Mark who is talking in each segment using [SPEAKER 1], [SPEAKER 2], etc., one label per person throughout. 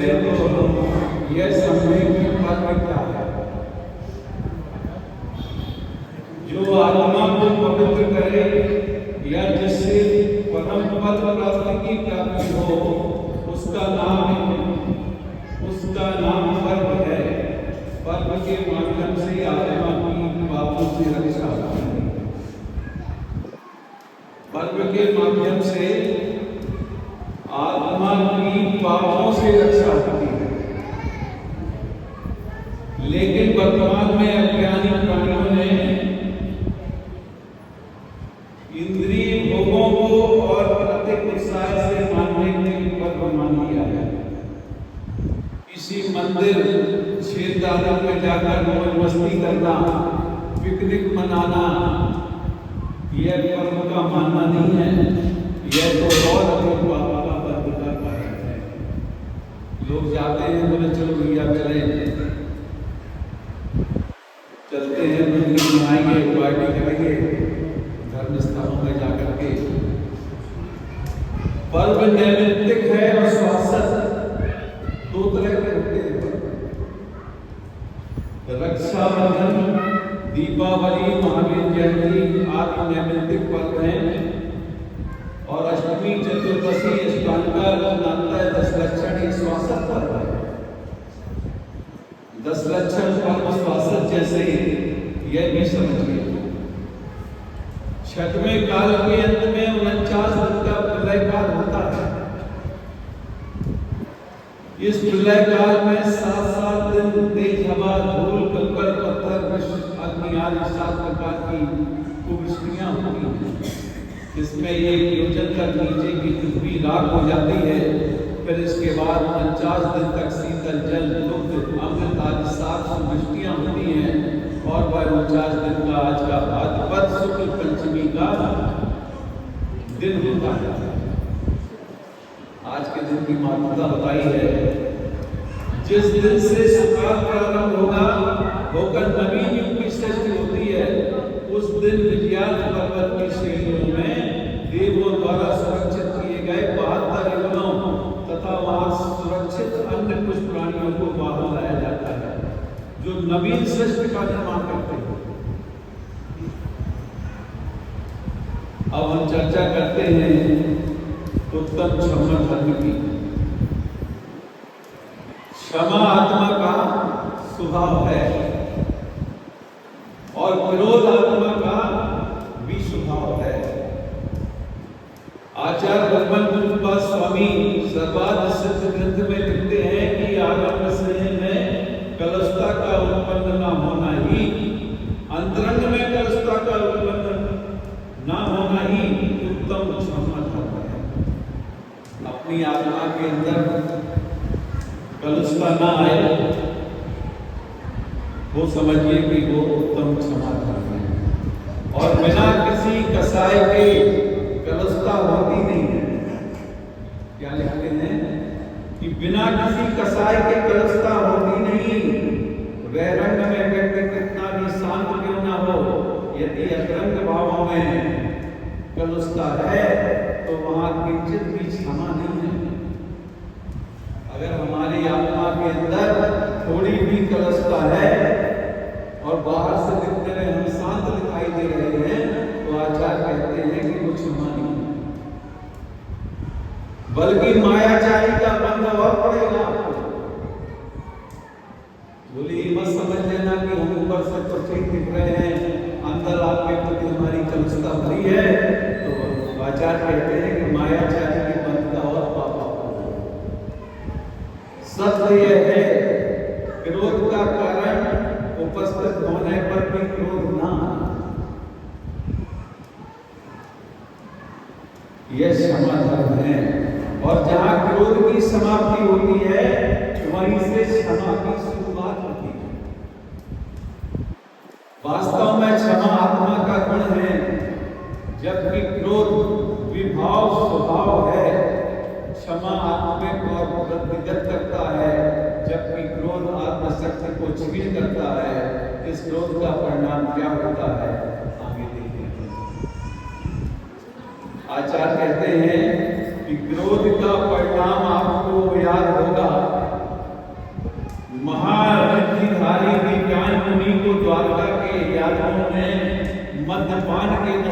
[SPEAKER 1] पहले तो हम यह समझें कि कर्म क्या है। जो आत्मा को पवित्र करे या जिससे परम पद प्राप्ति की प्राप्ति हो, उसका नाम कर्म है। कर्म के माध्यम से आत्मा की पापों से रक्षा होती है। कर्म के माध्यम से आत्मा की पापों से रक्षा होती है। लेकिन वर्तमान में अज्ञानी प्राणियों ने इंद्रिय भोगों को और प्रत्येक उत्साह से मानने के कर्म मान लिया है। किसी मंदिर क्षेत्र में जाकर मौज मस्ती करना, पिकनिक मनाना, यह कर्म का मानना नहीं है। यह तो और अधिक पाप का बंध का कारण है। लोग जाते हैं, बोले चलो भैया चलते हैं, मंदिर बनाएंगे, पार्टी करेंगे, धर्म स्थलों में जाकर के। पर्व नैमित्तिक है और शाश्वत, दो तरह के होते हैं। रक्षाबंधन, दीपावली, महावीर जयंती आदि नैमित्तिक पर्व हैं और अष्टमी, चतुर्दशी, अष्टांगा, रत्नात्रय, दशलक्षण ये शाश्वत पर्व है। दशलक्षण पर्व शाश्वत जैसे यह भी समझिए। छठवें काल के अंत में 49 दिन का प्रलय काल होता है। इस प्रलय काल में 7-7 दिन तेज हवा, धूल, कंकड़, पत्थर, अग्नि आदि 7 प्रकार की कुवृष्टियां होती हैं। इसमें ये योजन कर लीजिए कि पृथ्वी राख हो जाती है। फिर इसके बाद 49 दिन तक शीतल जल, दुग्ध, अमृत आदि 7 कुवृष्टियां होती हैं। और वह 49 दिन का आज का भाद्रपद शुक्ल पंचमी का दिन होता है। आज के दिन की महत्वता बताई है। जिस दिन से सकाल प्रारंभ होकर नवीन युग की सृष्टि होती है, उस दिन विज्ञान पर्वत की श्रेणियों में देवों द्वारा सुरक्षित किए गए 72 युगलों तथा वहां सुरक्षित अन्य कुछ प्राणियों को बाहर लाया जाता है, जो नवीन सृष्टि का निर्माण करते हैं। अब हम चर्चा करते हैं उत्तम क्षमा धर्म की। क्षमा आत्मा का स्वभाव है और विरोध आत्मा का भी स्वभाव है। आचार्य भगवान स्वामी सर्वार्थ सिद्ध ग्रंथ में लिखते हैं कि आगम स्नेह में कलुषता का उत्पन्न न होना ही, अंतरंग में कलुषता का उत्पन्न न होना ही उत्तम क्षमा धर्म है। अपनी आत्मा के अंदर कलुषता ना आए, वो समझिए कि वो उत्तम क्षमा धर्म है। और बिना किसी कसाय के कलुषता होती नहीं है। क्या लिखते हैं कि बिना किसी कसाय के कलुषता होती नहीं। वैरंग में व्यक्ति कितना भी शांत क्यों ना हो, यदि अतरंग भावों में कलुषता है तो वहां किंचित भी क्षमा नहीं है। अगर हमारी आत्मा के अंदर थोड़ी भी कलुषता है और बाहर से दिखने में हम शांत दिखाई दे रहे हैं, तो आचार्य कहते हैं कि वो क्षमा नहीं है, बल्कि मायाचारी का बंध और पड़ेगा आपको। बोलिए मत समझ लेना कि हम ऊपर से तो ठीक दिख रहे हैं, अंदर आपके प्रति हमारी कलुषता भरी है। तो आचार्य कहते हैं कि मायाचारी के बंध का और पाप। सत्य यह है, क्रोध का कारण उपस्थित होने पर भी क्रोध ना, यह क्षमा धर्म है। और जहां क्रोध की समाप्ति होती है, वहीं से क्षमा की शुरुआत होती है। वास्तव में क्षमा आत्मा का गुण है, जबकि क्रोध विभाव स्वभाव है। क्षमा आत्मिक और प्रतिगत करता है, जबकि क्रोध आत्मशक्ति को छीन करता है। इस क्रोध का परिणाम क्या होता है, आगे देखते हैं। आचार्य कहते हैं कि क्रोध का परिणाम आपको याद होगा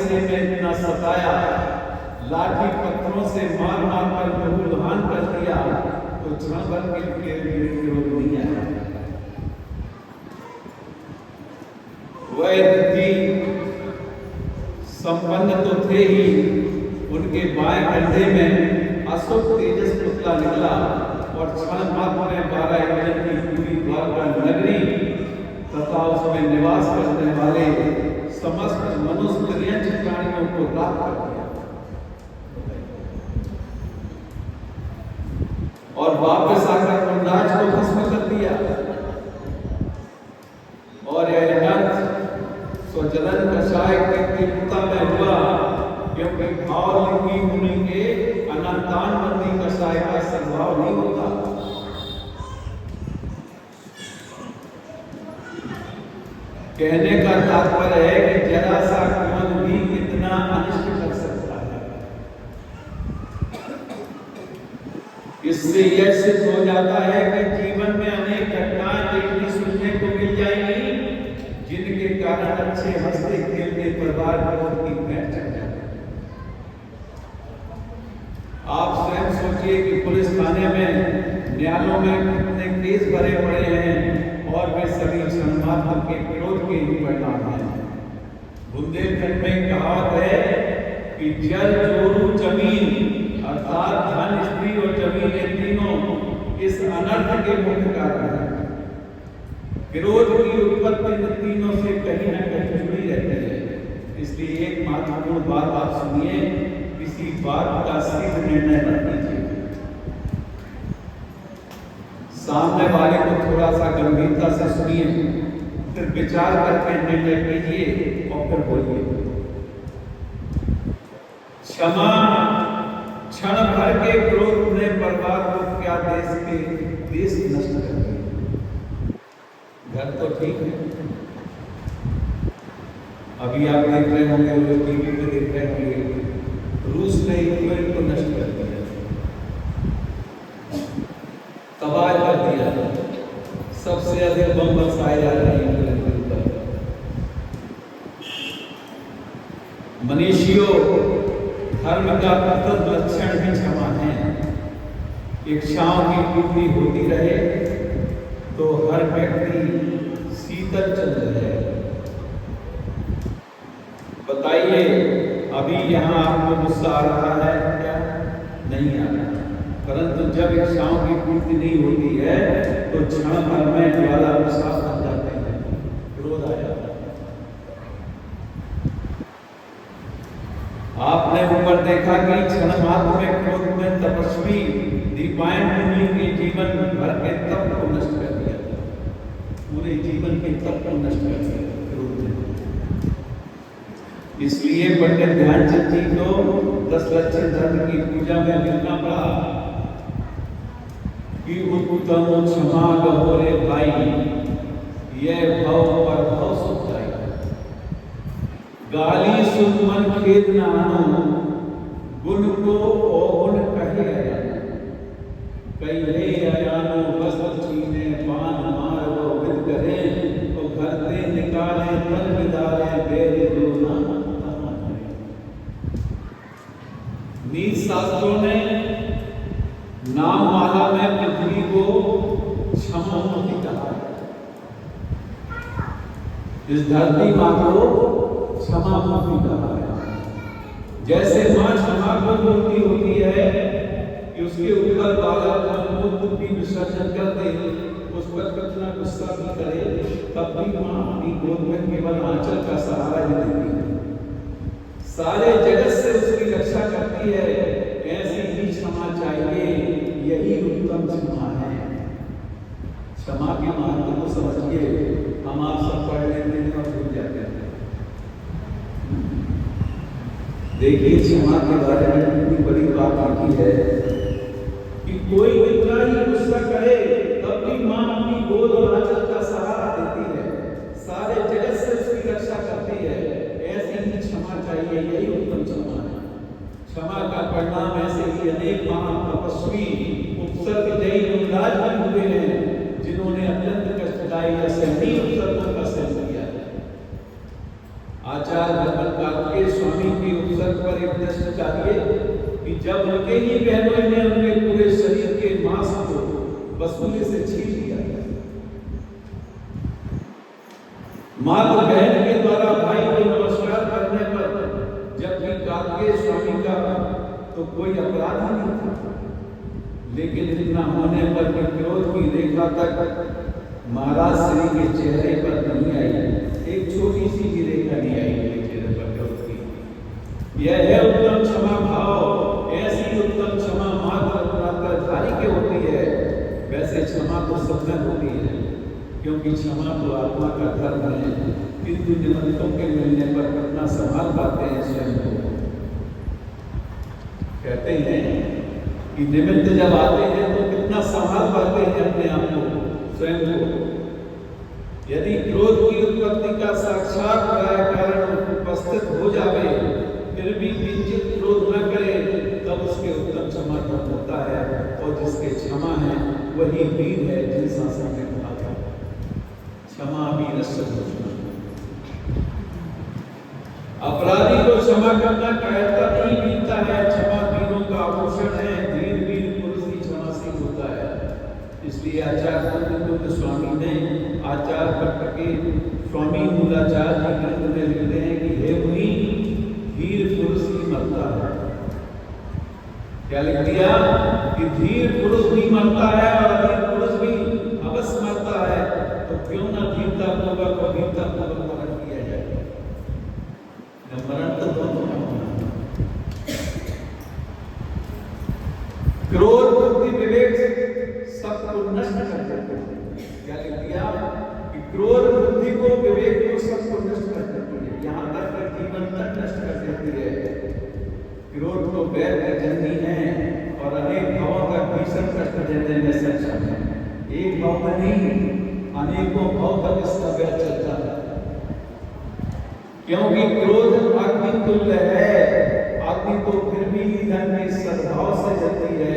[SPEAKER 1] ऐसे में इतना सताया, लाठी पत्थरों से मार मार कर बहुलहान कर दिया, तो क्षण भर के विरोध नहीं आया। वह संपन्न तो थे ही, उनके बाएं कंधे में अशोक तेजस पुतला निकला और क्षण मात्र में 12 एकड़ की पूरी द्वारका नगरी तथा उसमें निवास करने वाले समस्त मनुष्य प्राणियों को राख कर दिया और वापस आकर वनराज को भस्म कर दिया। और यह स्वजलन कषाय के तीव्रता में हुआ, क्योंकि भावलिंगी मुनि के अनंतान बंदी कषाय का संभाव नहीं होता। कहने का तात्पर्य है कि जरा सा क्रोध भी कितना अनिष्ट कर सकता है। इससे यह सिद्ध हो जाता है कि जीवन में अनेक घटनाएं देखने सुनने को मिल जाएंगी, जिनके कारण अच्छे हंसते खेलते परिवार की भेंट चढ़ जाती है। आप स्वयं सोचिए कि पुलिस थाने में, न्यायालयों में कितने केस भरे पड़े हैं और वे सभी क्षणमात्र के विरोध के ही परिणाम हैं। बुंदेलखंड में कहावत है कि जल, जोरू, जमीन अर्थात धन, स्त्री और जमीन, ये तीनों इस अनर्थ के मुख्य कारण हैं। विरोध की उत्पत्ति इन तीनों से कहीं न कहीं जुड़ी रहती है। इसलिए एक महत्वपूर्ण बात आप सुनिए, किसी बात का सिद्ध निर्णय न कीजिए। सामने वाले को थोड़ा सा गंभीरता से सुनिए, फिर विचार करके निर्णय कीजिए और फिर बोलिए। क्षमा क्षण भर के क्रोध ने परिवार को क्या देश नष्ट कर दिया। घर तो ठीक है, अभी आप देख रहे होंगे, टीवी पे देख रहे होंगे, रूस ने यूक्रेन को नष्ट कर दिया, तबाह कर दिया। सबसे अधिक बम बरसाए जा रहे हैं यूक्रेन के ऊपर। मनीषियों, धर्म का प्रथम लक्षण ही क्षमा है। इच्छाओं की पूर्ति होती रहे तो हर व्यक्ति शीतल चल रहे। बताइए, अभी यहाँ आपको गुस्सा आ रहा है क्या? नहीं आ रहा। परंतु जब इच्छाओं की पूर्ति नहीं होती है तो क्षण भर में ज्वाला अवसाद बन जाते हैं, क्रोध आ जाता है। आपने ऊपर देखा कि क्षण मात्र में क्रोध में तपस्वी दीपायन मुनि के जीवन भर के तप को नष्ट कर दिया, पूरे जीवन के तप को नष्ट कर दिया क्रोध ने। इसलिए पंडित ध्यानचंद जी को 10 लक्षण धर्म की पूजा में लिखना पड़ा कि उत्तम क्षमा गहोरे भाई, यह भव पर भव सुख जाए। गाली सुन मन खेद न आनो, गुण को अवगुण कहे अजानो। कहे अजानो वस्त्र छीने, पान मार वो विद करे, तो घर से निकाले तन विदारे, बेरे दो ना। नीति शास्त्रों ने नाम माला में पृथ्वी को क्षमामूर्ति कहा। इस धरती माँ को क्षमामूर्ति कहा है। जैसे माँ क्षमा को मूर्ति होती है कि उसके ऊपर बालक मूत्र भी विसर्जन कर दे, उस पर कितना गुस्सा भी करे, तब भी माँ अपनी गोद में केवल आंचल का सहारा ही देती है। सारे जगत से उसकी रक्षा करती है। ऐसी ही क्षमा चाहिए, यही उत्तम क्षमा है। क्षमा के महत्व को समझिए। हम आप सब पढ़ लेते हैं और भूल जाते हैं। देखिए, क्षमा के बारे में कितनी बड़ी बात आती है कि कोई कितना ही गुस्सा करे तब भी माँ अपनी गोद और आंचल का सहारा देती है, सारे जगत से उसकी रक्षा करती है। ऐसी ही क्षमा चाहिए, यही उत्तम क्षमा है। क्षमा का परिणाम ऐसे ही अनेक महान तपस्वी उपसर्गजयी युवराज भी हुए हैं, जिन्होंने अत्यंत कष्टदायी असहनीय उपसर्गों का सहन किया है। आचार्य धर्मकाल के स्वामी उद्देश्य चाहिए कि जब उनके ही बहनों ने उनके पूरे शरीर के मांस को वसूली से छीन लिया, मां को बहन के द्वारा भाई को नमस्कार करने पर जबकि कार्तिकेय स्वामी का तो कोई अपराध ही नहीं था, लेकिन इतना होने पर भी क्रोध की रेखा तक महाराज श्री के चेहरे पर नहीं आई, एक छोटी सी भी रेखा नहीं आई उनके चेहरे पर क्रोध की। यह है उत्तम क्षमा भाव। ऐसी उत्तम क्षमा मात्र धारी के होती है। वैसे क्षमा तो सब में होती है, क्योंकि क्षमा तो आत्मा का धर्म है, किंतु निमित्तों के मिलने पर कितना संभाल पाते हैं स्वयं को। कहते हैं कि निमित्त जब आते हैं तो कितना संभाल पाते हैं अपने आप को, स्वयं को। यदि क्रोध की उत्पत्ति का साक्षात कारण उपस्थित हो जावे, फिर भी किंचित क्रोध न करे, तब उसके उत्तम क्षमा तब होता है। और जिसके क्षमा है वही वीर है, जिन शासन ने कहा था क्षमा वीरस्य भूषणम्। अपराधी को क्षमा करना कायरता नहीं मिलता है, क्षमा वीरों का आभूषण है। धीर वीर पुरुष ही क्षमाशील होता है। इसलिए आचार्य कुंद स्वामी ने आचार्य भट्ट के स्वामी मूलाचार्य जी ग्रंथ में लिखते हैं कि हे मुनि, धीर पुरुष ही मरता है। क्या लिख दिया कि धीर पुरुष भी मरता है और अधीर पुरुष भी अवश्य मरता है। तो क्यों ना धीरता पूर्वक और वीरता पूर्वक मरण किया जाए। मरण तो दोनों का होना। क्रोध बुद्धि विवेक सबको नष्ट कर देते हैं। क्या लिख दिया कि क्रोध बुद्धि को, विवेक को, सबको नष्ट कर देती है, यहाँ तक कि जीवन तक नष्ट कर देती है। क्रोध तो बैर की जननी है और अनेक भावों तक भीषण कष्ट देने में सक्षम है। एक भाव में नहीं, अनेकों भाव तक इसका बैर चलता है, क्योंकि क्रोध अग्नि तुल्य है। अग्नि तो फिर भी ईंधन के सद्भाव से जलती है,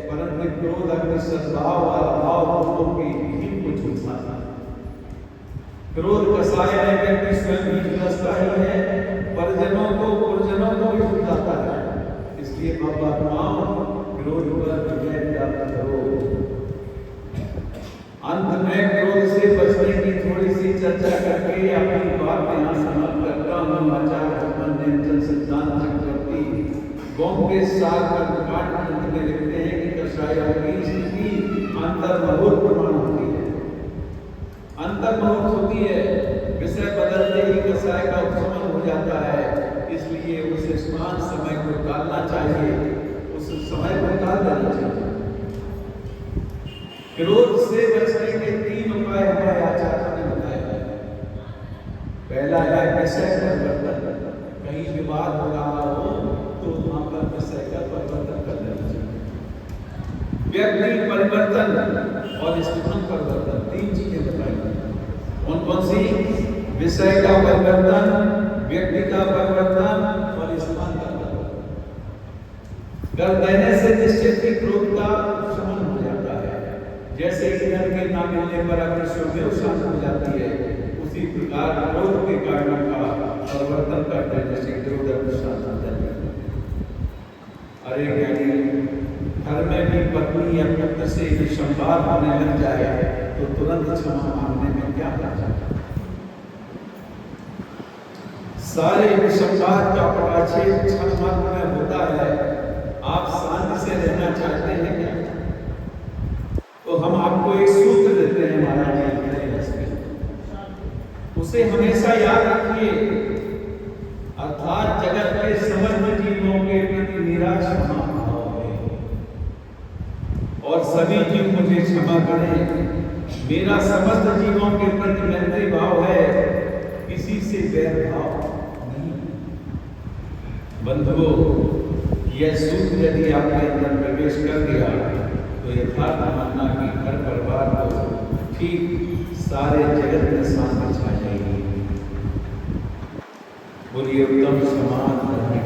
[SPEAKER 1] परंतु क्रोध अग्नि सद्भाव और अभाव दोनों के हीन को झुलसाता है। क्रोध कसाय है, व्यक्ति स्वयं भी झुलसता ही है, परिजनों को पुरजनों को भी झुलसाता है। इसलिए पापात्माओं, क्रोध पर विजय प्राप्त करो। अंत में क्रोध से बचने की थोड़ी सी चर्चा करके अपनी बात यहाँ समाप्त करता हूँ। आचार्य नेमचंद सिद्धांत चक्रवर्ती बॉम्ब के साथ कांड में लिखते हैं कि कषायों की स्थिति अंतर्मुहूर्त प्रमाण होती है। अंतर्मुहूर्त होती है, विषय बदलते ही कषाय का उपशमन हो जाता है। इसलिए उस स्नान समय को टालना चाहिए, उस समय को टाल देना चाहिए। क्रोध से बचने के 3 उपाय हमारे आचार्यों ने बताए। पहला है विषय परिवर्तन। कहीं विवाद हो रहा हो तो वहां पर विषय का परिवर्तन कर देना चाहिए। व्यक्ति परिवर्तन और स्थान परिवर्तन, 3 चीजें बताई। कौन कौन सी? विषय का परिवर्तन, व्यक्ति का परिवर्तन और स्थान का परिवर्तन कर देने से निश्चित ही क्रोध का उपशमन हो जाता है। जैसे ईंधन के ना मिलने पर अग्नि स्वयं शांत हो जाती है, उसी प्रकार क्रोध के कारण का परिवर्तन कर देने से क्रोध अग्नि शांत हो जाती है। अरे ज्ञानी, घर में भी पत्नी या पुत्र से विषमवाद होने लग जाए तो तुरंत क्षमा मांगने में क्या हर्ज है। सारे विषमवाद का पराक्षेप क्षमा में होता है। आप शांति से रहना चाहते हैं क्या? तो हम आपको एक सूत्र देते हैं महाराज जी, उसे हमेशा याद रखिए। अर्थात जगत के समस्त जीवों के प्रति मेरा क्षमा भाव है और सभी जीव मुझे क्षमा करें। मेरा समस्त जीवों के प्रति मैत्री भाव है, किसी से वैर भाव नहीं। बंधुओं, यह सूत्र यदि आपके अंदर प्रवेश कर गया तो यथार्थ मानना कि घर परिवार को ठीक सारे जगत में शांति छा जाएगी। बोलिए उत्तम समाज।